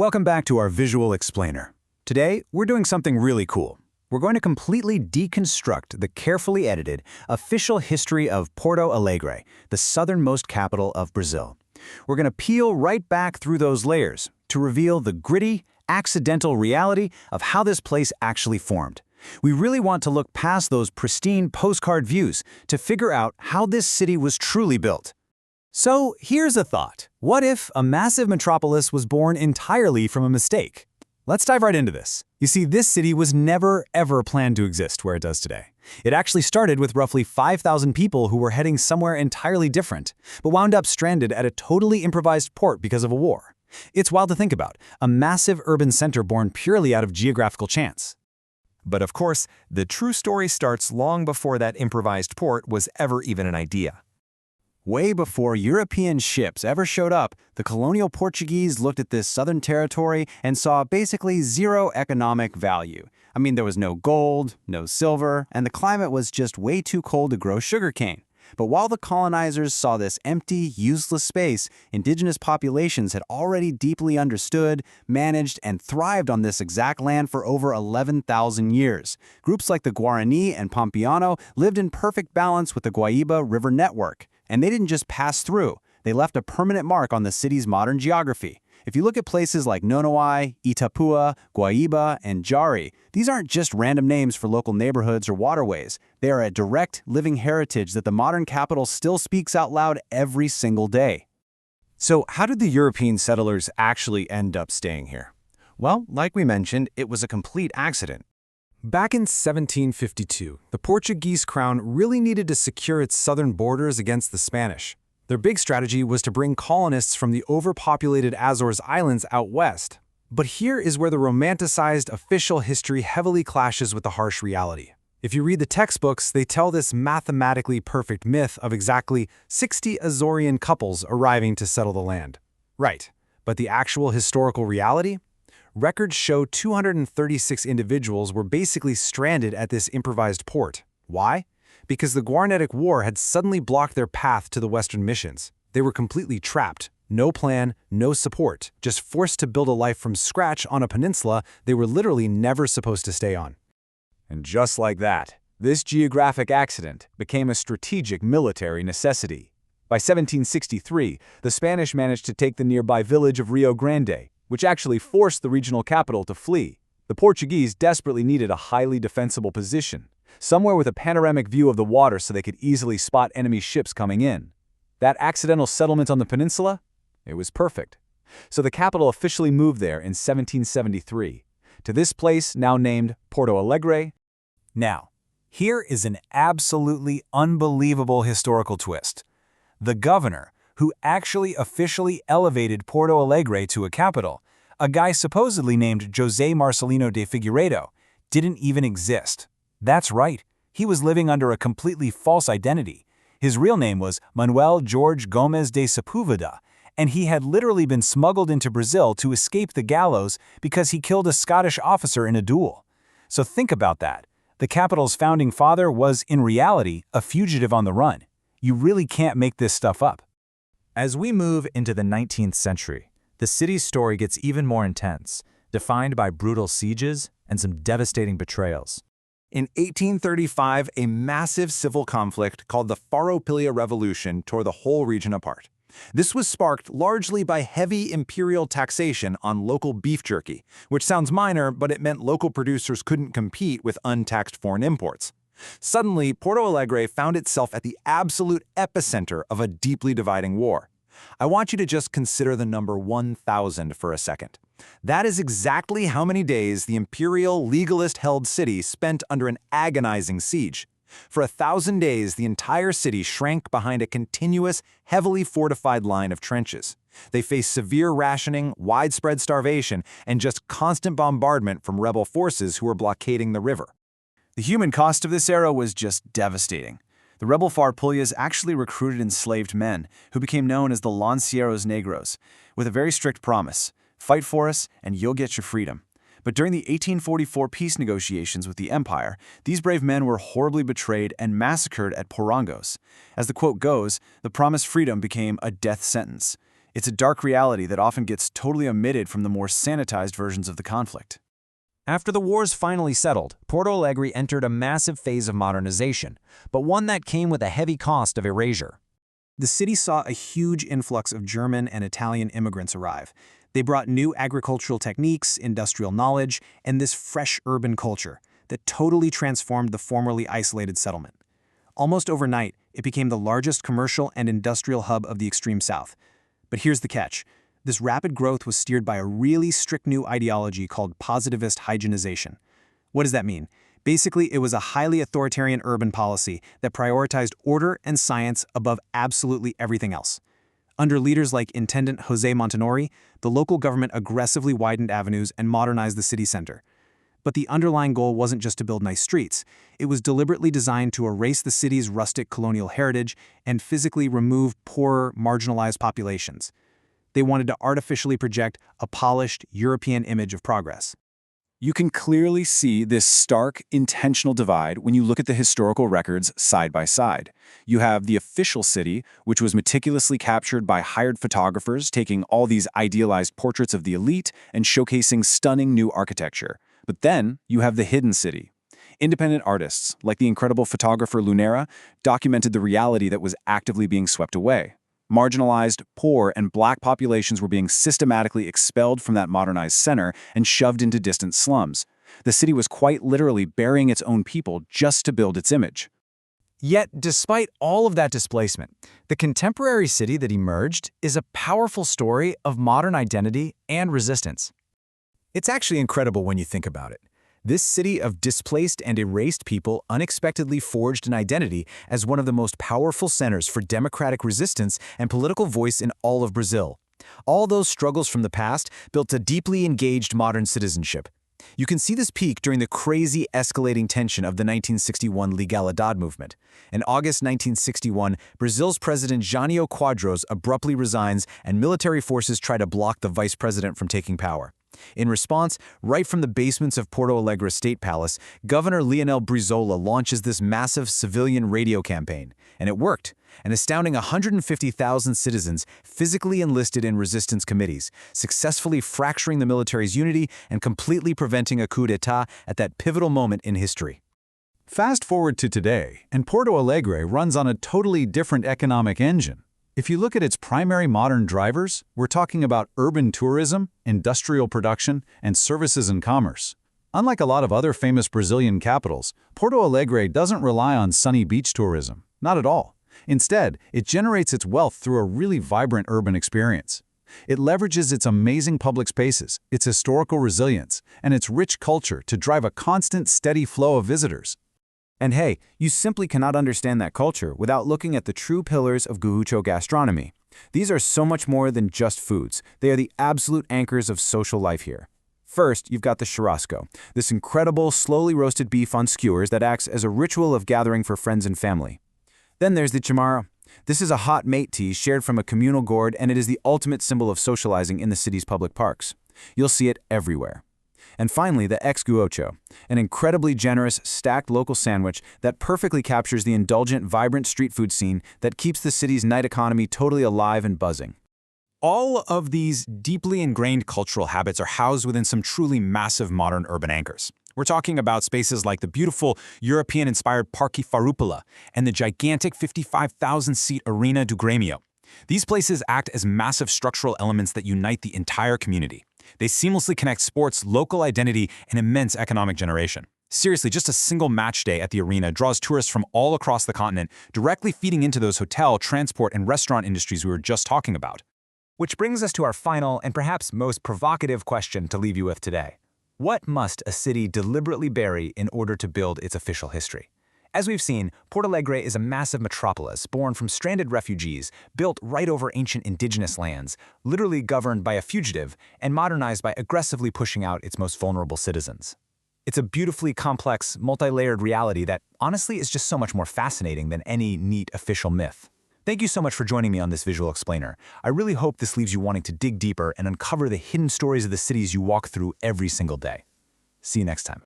Welcome back to our visual explainer. Today, we're doing something really cool. We're going to completely deconstruct the carefully edited official history of Porto Alegre, the southernmost capital of Brazil. We're going to peel right back through those layers to reveal the gritty, accidental reality of how this place actually formed. We really want to look past those pristine postcard views to figure out how this city was truly built. So here's a thought. What if a massive metropolis was born entirely from a mistake? Let's dive right into this. You see, this city was never, ever planned to exist where it does today. It actually started with roughly 5,000 people who were heading somewhere entirely different, but wound up stranded at a totally improvised port because of a war. It's wild to think about, a massive urban center born purely out of geographical chance. But of course, the true story starts long before that improvised port was ever even an idea. Way before European ships ever showed up, the colonial Portuguese looked at this southern territory and saw basically zero economic value. I mean, there was no gold, no silver, and the climate was just way too cold to grow sugarcane. But while the colonizers saw this empty, useless space, indigenous populations had already deeply understood, managed, and thrived on this exact land for over 11,000 years. Groups like the Guarani and Pampiano lived in perfect balance with the Guaíba River network. And they didn't just pass through, they left a permanent mark on the city's modern geography. If you look at places like Nonoai, Itapua, Guaíba, and Jari, these aren't just random names for local neighborhoods or waterways. They are a direct, living heritage that the modern capital still speaks out loud every single day. So how did the European settlers actually end up staying here? Well, like we mentioned, it was a complete accident. Back in 1752, the Portuguese crown really needed to secure its southern borders against the Spanish. Their big strategy was to bring colonists from the overpopulated Azores Islands out west. But here is where the romanticized official history heavily clashes with the harsh reality. If you read the textbooks, they tell this mathematically perfect myth of exactly 60 Azorean couples arriving to settle the land. Right, but the actual historical reality? Records show 236 individuals were basically stranded at this improvised port. Why? Because the Guarnetic War had suddenly blocked their path to the Western missions. They were completely trapped. No plan, no support, just forced to build a life from scratch on a peninsula they were literally never supposed to stay on. And just like that, this geographic accident became a strategic military necessity. By 1763, the Spanish managed to take the nearby village of Rio Grande, which actually forced the regional capital to flee. The Portuguese desperately needed a highly defensible position, somewhere with a panoramic view of the water so they could easily spot enemy ships coming in. That accidental settlement on the peninsula? It was perfect. So the capital officially moved there in 1773, to this place now named Porto Alegre. Now, here is an absolutely unbelievable historical twist. The governor, who actually officially elevated Porto Alegre to a capital, a guy supposedly named José Marcelino de Figueiredo, didn't even exist. That's right, he was living under a completely false identity. His real name was Manuel Jorge Gomes de Sepúlveda, and he had literally been smuggled into Brazil to escape the gallows because he killed a Scottish officer in a duel. So think about that. The capital's founding father was, in reality, a fugitive on the run. You really can't make this stuff up. As we move into the 19th century, the city's story gets even more intense, defined by brutal sieges and some devastating betrayals. In 1835, a massive civil conflict called the Farroupilha Revolution tore the whole region apart. This was sparked largely by heavy imperial taxation on local beef jerky, which sounds minor, but it meant local producers couldn't compete with untaxed foreign imports. Suddenly, Porto Alegre found itself at the absolute epicenter of a deeply dividing war. I want you to just consider the number 1,000 for a second. That is exactly how many days the imperial, legalist-held city spent under an agonizing siege. For 1,000 days, the entire city shrank behind a continuous, heavily fortified line of trenches. They faced severe rationing, widespread starvation, and just constant bombardment from rebel forces who were blockading the river. The human cost of this era was just devastating. The rebel Farroupilhas actually recruited enslaved men, who became known as the Lanceiros Negros, with a very strict promise: fight for us and you'll get your freedom. But during the 1844 peace negotiations with the Empire, these brave men were horribly betrayed and massacred at Porongos. As the quote goes, the promised freedom became a death sentence. It's a dark reality that often gets totally omitted from the more sanitized versions of the conflict. After the wars finally settled, Porto Alegre entered a massive phase of modernization, but one that came with a heavy cost of erasure. The city saw a huge influx of German and Italian immigrants arrive. They brought new agricultural techniques, industrial knowledge, and this fresh urban culture that totally transformed the formerly isolated settlement. Almost overnight, it became the largest commercial and industrial hub of the extreme south. But here's the catch. This rapid growth was steered by a really strict new ideology called positivist hygienization. What does that mean? Basically, it was a highly authoritarian urban policy that prioritized order and science above absolutely everything else. Under leaders like Intendant José Montanori, the local government aggressively widened avenues and modernized the city center. But the underlying goal wasn't just to build nice streets. It was deliberately designed to erase the city's rustic colonial heritage and physically remove poorer, marginalized populations. They wanted to artificially project a polished European image of progress. You can clearly see this stark, intentional divide when you look at the historical records side by side. You have the official city, which was meticulously captured by hired photographers taking all these idealized portraits of the elite and showcasing stunning new architecture. But then you have the hidden city. Independent artists, like the incredible photographer Lunera, documented the reality that was actively being swept away. Marginalized, poor, and black populations were being systematically expelled from that modernized center and shoved into distant slums. The city was quite literally burying its own people just to build its image. Yet, despite all of that displacement, the contemporary city that emerged is a powerful story of modern identity and resistance. It's actually incredible when you think about it. This city of displaced and erased people unexpectedly forged an identity as one of the most powerful centers for democratic resistance and political voice in all of Brazil. All those struggles from the past built a deeply engaged modern citizenship. You can see this peak during the crazy escalating tension of the 1961 Legalidade movement. In August 1961, Brazil's president Jânio Quadros abruptly resigns and military forces try to block the vice president from taking power. In response, right from the basements of Porto Alegre State Palace, Governor Leonel Brizola launches this massive civilian radio campaign. And it worked. An astounding 150,000 citizens physically enlisted in resistance committees, successfully fracturing the military's unity and completely preventing a coup d'etat at that pivotal moment in history. Fast forward to today, and Porto Alegre runs on a totally different economic engine. If you look at its primary modern drivers, we're talking about urban tourism, industrial production, and services and commerce. Unlike a lot of other famous Brazilian capitals, Porto Alegre doesn't rely on sunny beach tourism. Not at all. Instead, it generates its wealth through a really vibrant urban experience. It leverages its amazing public spaces, its historical resilience, and its rich culture to drive a constant, steady flow of visitors. And hey, you simply cannot understand that culture without looking at the true pillars of Gaúcho gastronomy. These are so much more than just foods. They are the absolute anchors of social life here. First, you've got the churrasco, this incredible, slowly roasted beef on skewers that acts as a ritual of gathering for friends and family. Then there's the chimarrão. This is a hot mate tea shared from a communal gourd, and it is the ultimate symbol of socializing in the city's public parks. You'll see it everywhere. And finally, the ex-guocho, an incredibly generous, stacked local sandwich that perfectly captures the indulgent, vibrant street food scene that keeps the city's night economy totally alive and buzzing. All of these deeply ingrained cultural habits are housed within some truly massive modern urban anchors. We're talking about spaces like the beautiful European-inspired Parque Farroupilha and the gigantic 55,000-seat Arena do Grêmio. These places act as massive structural elements that unite the entire community. They seamlessly connect sports, local identity, and immense economic generation. Seriously, just a single match day at the arena draws tourists from all across the continent, directly feeding into those hotel, transport, and restaurant industries we were just talking about. Which brings us to our final and perhaps most provocative question to leave you with today. What must a city deliberately bury in order to build its official history? As we've seen, Porto Alegre is a massive metropolis born from stranded refugees, built right over ancient indigenous lands, literally governed by a fugitive, and modernized by aggressively pushing out its most vulnerable citizens. It's a beautifully complex, multi-layered reality that honestly is just so much more fascinating than any neat official myth. Thank you so much for joining me on this visual explainer. I really hope this leaves you wanting to dig deeper and uncover the hidden stories of the cities you walk through every single day. See you next time.